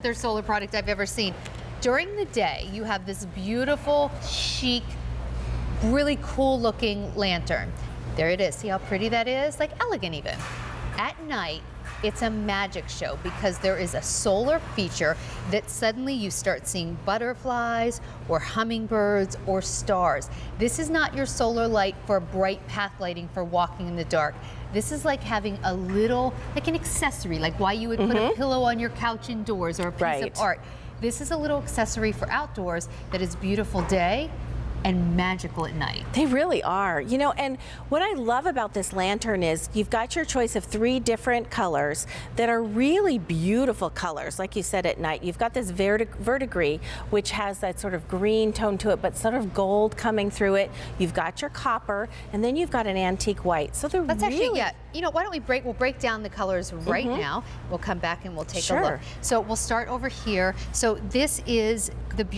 Their solar product I've ever seen. During the day, you have this beautiful, chic, really cool looking lantern. There it is. See how pretty that is? Like elegant even. At night, it's a magic show because there is a solar feature that suddenly you start seeing butterflies or hummingbirds or stars. This is not your solar light for bright path lighting for walking in the dark. This is like having a little, like an accessory, like why you would put a pillow on your couch indoors or a piece of art. This is a little accessory for outdoors that is beautiful day and magical at night. They really are. You know, and what I love about this lantern is you've got your choice of 3 different colors that are really beautiful colors. Like you said, at night, you've got this verdigris, which has that sort of green tone to it, but sort of gold coming through it. You've got your copper, and then you've got an antique white. So they're Let's really... actually, you know, why don't we'll break down the colors right now. We'll come back and we'll take a look. So we'll start over here. So this is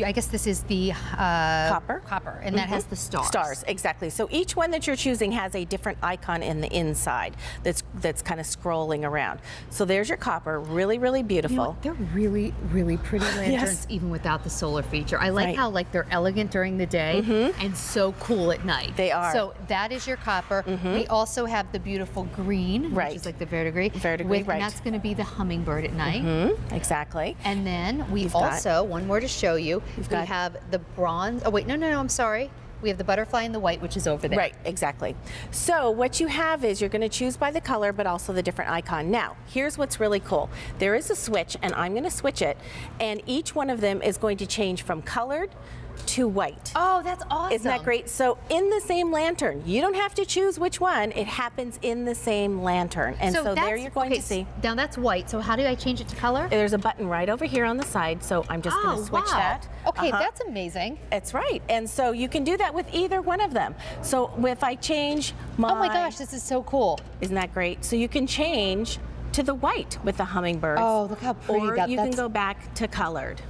I guess this is the copper, and that has the stars. Stars, exactly. So each one that you're choosing has a different icon in the inside that's kind of scrolling around. So there's your copper, really, really beautiful. You know, they're really, really pretty lanterns, even without the solar feature. I like how they're elegant during the day and so cool at night. They are. So that is your copper. We also have the beautiful green, which is like the verdigris. And that's going to be the hummingbird at night. Exactly. And then we also, one more to show you, we have the bronze. Oh wait, no, I'm sorry. We have the butterfly and the white, which is over there. Right, exactly. So what you have is you're going to choose by the color, but also the different icon. Now, here's what's really cool. There is a switch, and I'm going to switch it, and each one of them is going to change from colored to white. Oh, that's awesome. Isn't that great? So in the same lantern, you don't have to choose which one, it happens in the same lantern. And so there you're going to see. Now that's white, so how do I change it to color? There's a button right over here on the side, so I'm just going to switch that. Okay, that's amazing. That's right. And so you can do that with either one of them. So if I change my... Oh my gosh, this is so cool. Isn't that great? So you can change to the white with the hummingbirds. Oh, look how pretty that is. Or you can go back to colored.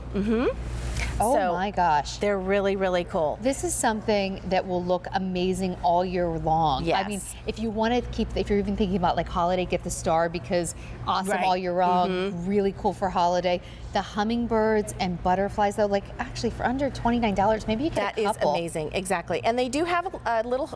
Oh so my gosh. They're really, really cool. This is something that will look amazing all year long. Yes. I mean, if you want to keep, if you're even thinking about like holiday, get the star because awesome all year long, really cool for holiday. The hummingbirds and butterflies though, like actually for under $29, maybe you get a couple. That is amazing, exactly. And they do have a little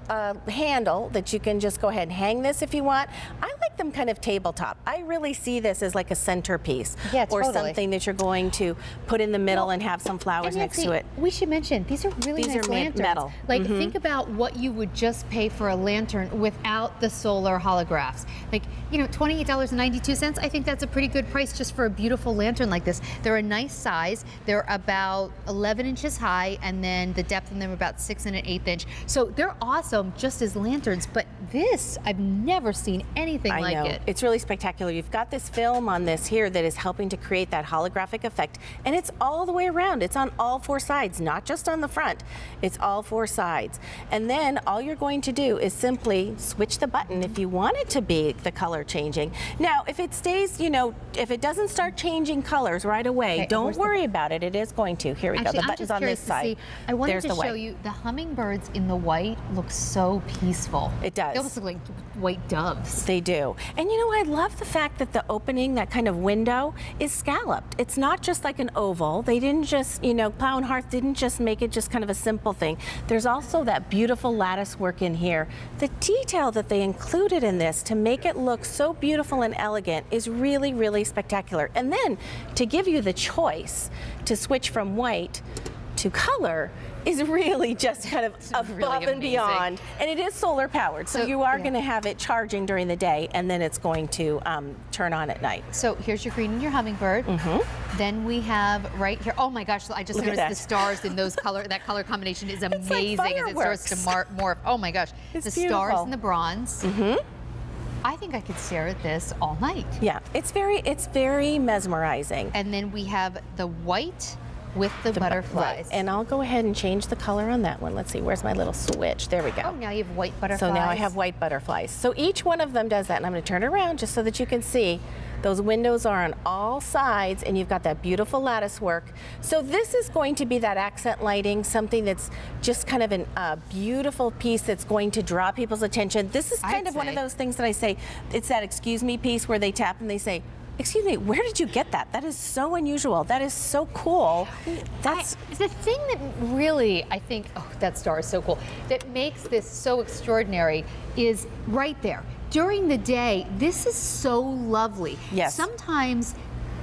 handle that you can just go ahead and hang this if you want. I like them kind of tabletop. I really see this as like a centerpiece or something that you're going to put in the middle and have some flowers next to it. We should mention, these are really nice lanterns. Metal. Like think about what you would just pay for a lantern without the solar holographs. Like, you know, $28.92, I think that's a pretty good price just for a beautiful lantern like this. They're a nice size. They're about 11 inches high, and then the depth in them are about 6 1/8 inch. So they're awesome just as lanterns, but this, I've never seen anything like it. It's really spectacular. You've got this film on this here that is helping to create that holographic effect, and it's all the way around. It's on all 4 sides, not just on the front. It's all 4 sides. And then all you're going to do is simply switch the button if you want it to be the color changing. Now, if it stays, you know, if it doesn't start changing colors right away, don't worry about it. It is going to. Here we go. The button's on this side. I wanted to show you the hummingbirds in the white look so peaceful. It does. They almost look like white doves. They do. And you know, I love the fact that the opening, that kind of window, is scalloped. It's not just like an oval. They didn't just, you know, Plow Hearth didn't just make it just kind of a simple thing. There's also that beautiful lattice work in here. The detail that they included in this to make it look so beautiful and elegant is really, really spectacular. And then to give you the choice to switch from white to color is really just kind of above and beyond. And it is solar powered, so you are going to have it charging during the day, and then it's going to turn on at night. So here's your green and your hummingbird. Then we have right here, oh my gosh, I just noticed the stars in those that color combination is amazing as it starts to morph. Oh my gosh, the stars and the bronze. I think I could stare at this all night. Yeah, it's very mesmerizing. And then we have the white with the butterflies. And I'll go ahead and change the color on that one. Let's see, where's my little switch? There we go. Oh, now you have white butterflies. So now I have white butterflies. So each one of them does that, and I'm going to turn it around just so that you can see. Those windows are on all sides, and you've got that beautiful lattice work. So this is going to be that accent lighting, something that's just kind of a beautiful piece that's going to draw people's attention. This is kind of one of those things that I say, it's that excuse me piece where they tap and they say, excuse me, where did you get that? That is so unusual. That is so cool. That's the thing that really, I think, oh, that star is so cool, that makes this so extraordinary is right there. During the day, this is so lovely. Yes. Sometimes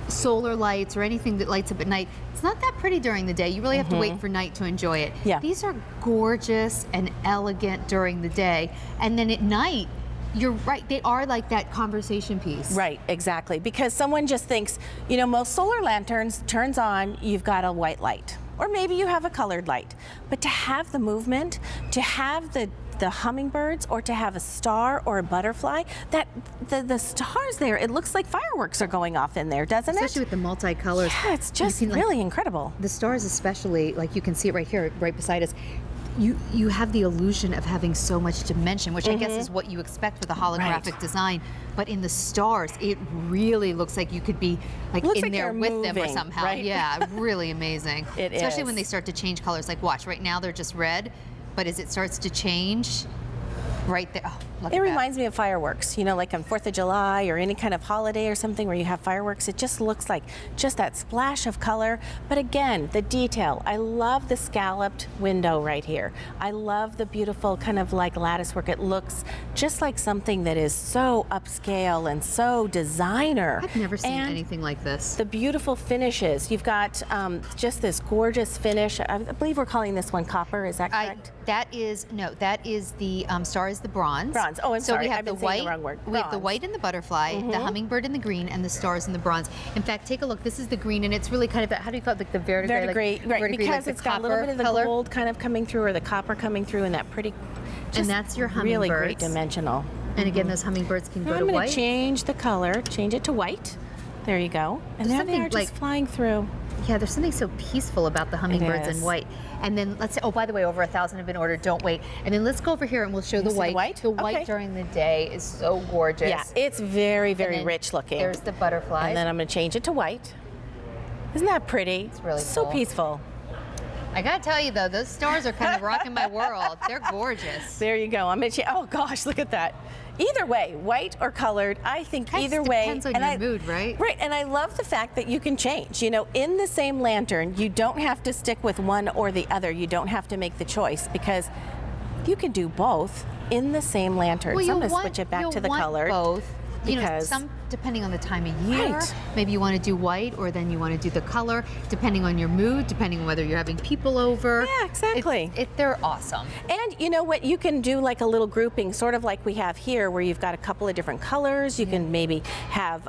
solar lights or anything that lights up at night, it's not that pretty during the day. You really have to wait for night to enjoy it. Yeah. These are gorgeous and elegant during the day. And then at night, you're right, they are like that conversation piece. right, exactly. Because someone just thinks, you know, most solar lanterns turns on, you've got a white light. Or maybe you have a colored light. But to have the movement, to have the hummingbirds, or to have a star or a butterfly, that the stars there, it looks like fireworks are going off in there, doesn't Especially it? with the multicolors. Yeah, it's just You can, really incredible. the stars especially, like you can see it right here, right beside us, you have the illusion of having so much dimension, which I guess is what you expect with a holographic Right. design. But in the stars, it really looks like you could be like Looks in like there you're with them or moving, somehow. right? Yeah, really amazing. It Especially when is. they start to change colors. Like watch, right now they're just red, but as it starts to change, right there, oh, look It at that. reminds me of fireworks, you know, like on 4th of July or any kind of holiday or something where you have fireworks. It just looks like just that splash of color. But again, the detail. I love the scalloped window right here. I love the beautiful kind of like lattice work. It looks just like something that is so upscale and so designer. I've never seen And anything like this. the beautiful finishes. You've got just this gorgeous finish. I believe we're calling this one copper. Is that correct? That is the star is the bronze. Bronze. Oh, I'm so sorry. we have I've the been saying white. the wrong word. We have the Bronze. white in the butterfly, the hummingbird in the green, and the stars in the bronze. In fact, take a look. This is the green, and it's really kind of that. How do you call it? Like the verdigris. Verdigris, right? verdigris, Because like it's the got a little bit of the color. gold kind of coming through, or the copper coming through, and that pretty. And that's your really great hummingbirds. dimensional. And again, those hummingbirds can Now go I'm to going white. to change the color, change it to white. There you go. And There's there they something are, just like- flying through. Yeah, there's something so peaceful about the hummingbirds in is. white. And then let's say, oh, by the way, over 1,000 have been ordered. Don't wait. And then let's go over here and we'll show the see the white. white? The white Okay. during the day is so gorgeous. Yeah, it's very, And very then rich looking. There's the butterflies. And then I'm going to change it to white. Isn't that pretty? It's really so cool. peaceful. I gotta tell you though, those stars are kind of rocking my world. They're gorgeous. There you go. I'm going to. Oh gosh, look at that. Either way, white or colored, I think Kind of either way. depends on and your mood, right? Right, and I love the fact that you can change. You know, in the same lantern, you don't have to stick with one or the other. You don't have to make the choice because you can do both in the same lantern. Well, So I'm you'll going to switch it back you'll to the want colored. both. You know, because- some depending on the time of year. Right. Maybe you want to do white, or then you want to do the color, depending on your mood, depending on whether you're having people over. Yeah, exactly. They're awesome. And you know what? You can do like a little grouping, sort of like we have here, where you've got a couple of different colors. You can maybe have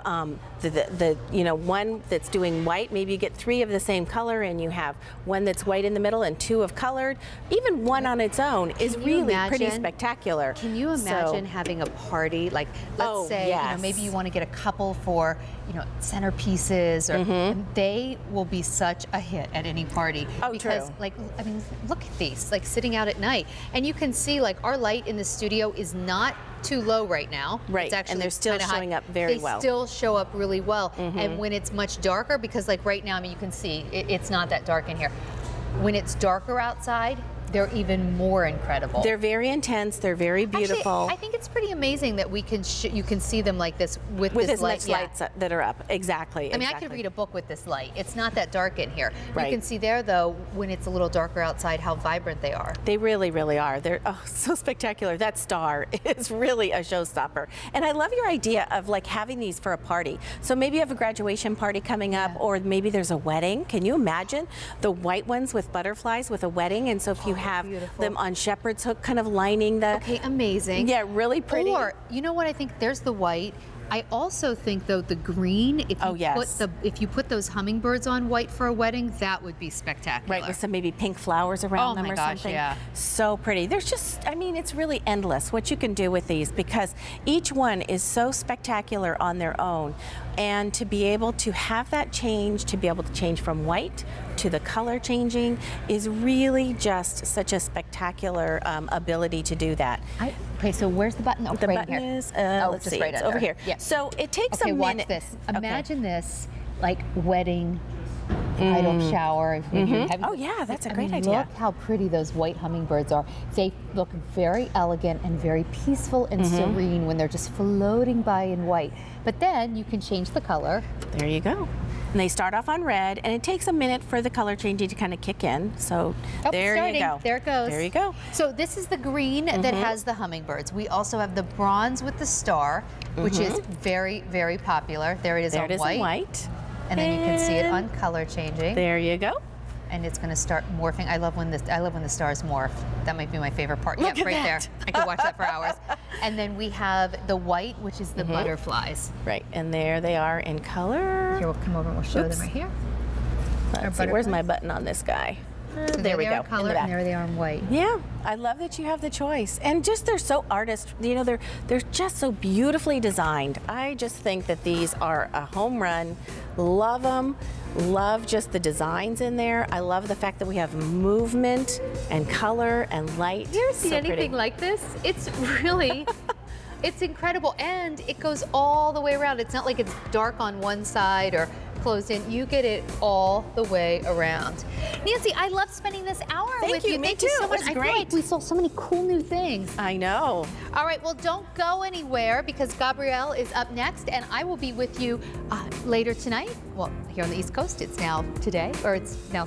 the you know, one that's doing white. Maybe you get 3 of the same color, and you have one that's white in the middle and 2 of colored. Even one on its own is Can you really pretty imagine- spectacular. Can you So- imagine having a party? Like, let's Oh, say, you know, yes. maybe you want to get a couple for, you know, centerpieces, or and they will be such a hit at any party. Oh, because, true. like, I mean, look at these, like sitting out at night, and you can see, like, our light in the studio is not too low right now. Right, It's actually and they're still kinda high. showing up very they well. still show up really well. And when it's much darker, because like right now, I mean, you can see it's not that dark in here. When it's darker outside, they're even more incredible. They're very intense. They're very beautiful. Actually, I think it's pretty amazing that we can you can see them like this with with this as light. much Yeah. lights that are up. Exactly. I mean, I could read a book with this light. It's not that dark in here. Right. You can see there, though, when it's a little darker outside, how vibrant they are. They really, really are. They're so spectacular. That star is really a showstopper. And I love your idea of like having these for a party. So maybe you have a graduation party coming up, or maybe there's a wedding. Can you imagine the white ones with butterflies with a wedding? And so if you have beautiful. them on shepherd's hook, kind of lining the. Okay, amazing. Yeah, really pretty. Or, you know what I think? There's the white. I also think, though, the green, if you Oh, yes. if you put those hummingbirds on white for a wedding, that would be spectacular. Right, with some maybe pink flowers around Oh them my or gosh, something. yeah. So pretty. There's just, I mean, it's really endless what you can do with these because each one is so spectacular on their own. And to be able to have that change, to be able to change from white to the color changing is really just such a spectacular ability to do that. Okay, so where's the button? Oh, The right button here. is, oh, let's just see, right it's under. over here. Yeah. So it takes Okay, a watch minute. this. Okay. Imagine this, like wedding bridal shower. If maybe you're having- Oh, yeah, that's a I great mean, idea. Look how pretty those white hummingbirds are. They look very elegant and very peaceful and serene when they're just floating by in white. But then you can change the color. There you go. And they start off on red, and it takes a minute for the color changing to kind of kick in. So Oh, there starting. you go. There it goes. There you go. So this is the green that has the hummingbirds. We also have the bronze with the star, which is very, very popular. There it is There on it is white. in white. And then you can see it And on color changing. There you go. And it's going to start morphing. I love when the stars morph. That might be my favorite part. Look Yep, at right there. that. I could watch that for hours. And then we have the white, which is the butterflies. Right, and there they are in color. Here, we'll come over and we'll show Oops. them right here. Let's see, where's my button on this guy? So There we they are go. in color, in the and back. there they are in white. Yeah, I love that you have the choice, and just they're so artist. You know, they're just so beautifully designed. I just think that these are a home run. Love them. Love just the designs in there. I love the fact that we have movement and color and light. Have you ever seen So anything pretty. like this? It's really, it's incredible. And it goes all the way around. It's not like it's dark on one side or closed in. You get it all the way around. Nancy, I love spending this hour Thank with you. you. Me Thank too. you so It much. was I feel great. like we saw so many cool new things. I know. All right, well, don't go anywhere because Gabrielle is up next, and I will be with you later tonight. Well, here on the East Coast, it's now today, or it's now